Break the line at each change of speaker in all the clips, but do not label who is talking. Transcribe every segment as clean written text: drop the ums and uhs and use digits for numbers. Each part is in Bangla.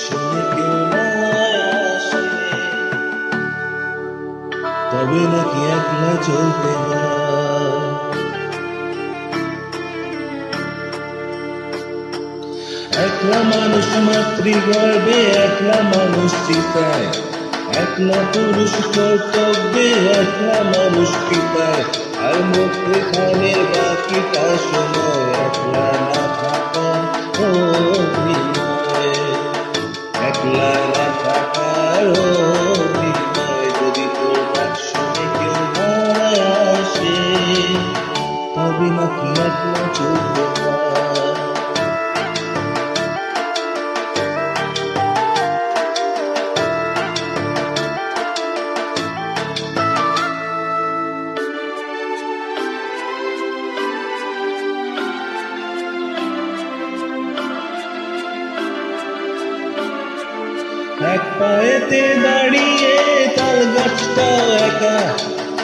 শুনে কেউ না আসে, তবে নাকি একলা চলতে হয়। একলা মানুষ মাতৃগর্ভে, একলা মানুষ চিতায়, একলা পুরুষ কর্তব্যে, একলা মানুষ পিতায়, আর মধ্যখানের বাকিটা সময় একলা না থাকা অভিনয়, একলা না থাকার অভিনয়। যদি তোর ডাক শুনে কেউ না আসে, তবে নাকি একলা চলতে হয়। এক পায়েতে দাঁড়িয়ে তাল গাছটা একা,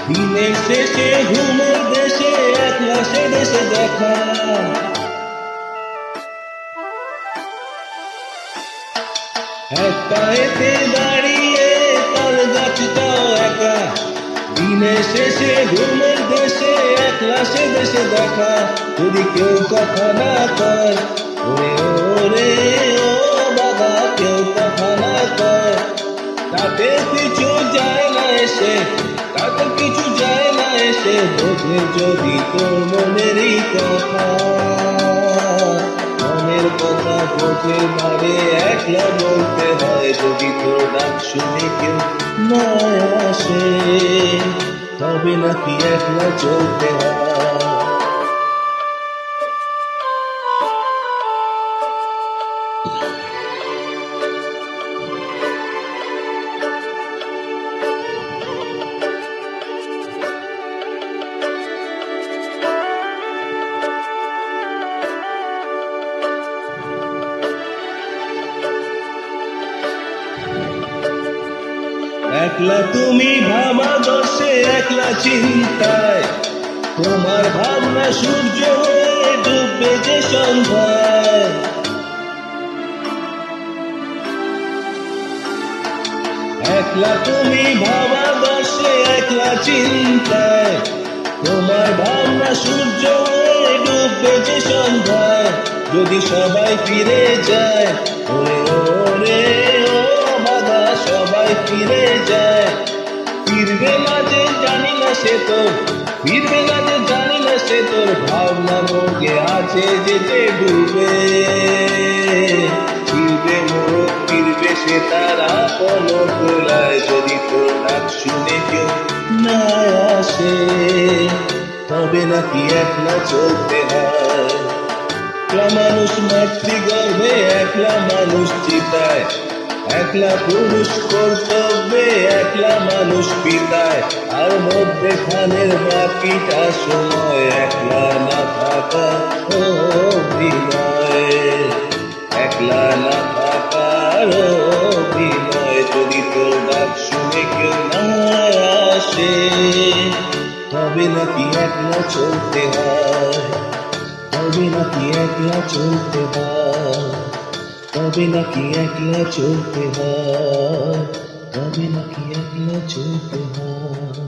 দিনের শেষে ঘুমের দেশে একলা সে দেশে দেখা। এক পায়েতে দাঁড়িয়ে তাল গাছটা একা, দিনের শেষে ঘুমের দেশে একলা সে দেশে দেখা। যদি কেউ কথা না কয়, ওরে ওরে ও বাবা, কেউ কথা না কয়, তাতে কিছু যায় না এসে, তাতে কিছু যায় না এসে। বোঝে যদি তোর মনেরই কথা, মনের কথা বোঝে ভাবে একলা বলতে হয়। যদি তোর ডাক শুনে কেউ না আসে, তবে নাকি একলা চলতে হয়। একলা তুমি ভাবা দশে, একলা চিন্তায়, তোমার ভাবনা সূর্য হয়ে ডুববে যে সন্ধ্যায়। একলা তুমি ভাবা দশে, একলা চিন্তায়, তোমার ভাবনা সূর্য হয়ে ডুববে যে সন্ধ্যায়। যদি সবাই ফিরে যায়, ওরে ওরে ও বাবা, সবাই ফিরে যায়, ফিরবে না যে জানি না সে তো, ফিরবে না যে জানি না সে তোর ভাবনা মোকে আছে যে যে ডুবে। ফিরবে মোর, ফিরবে সে তার আপন তোলায়। যদি তোর ডাক শুনে কেউ না আসে, তবে নাকি একলা চলতে হয়। একলা মানুষ মাতৃগর্ভে, একলা মানুষ চিতায়, একলা পুরুষ কর্তব্যে, একলা মানুষ পিতায়, আর মধ্যখানের বাকিটা সময় একলা না থাকা অভিনয়, একলা না থাকার অভিনয়। যদি তোর ডাক শুনে কেউ না আসে, তবে নাকি একলা চলতে হয়, তবে নাকি একলা চলতে হয়, তবে নাকি একলা চলতে হয়, তবে নাকি একলা চলতে হয়।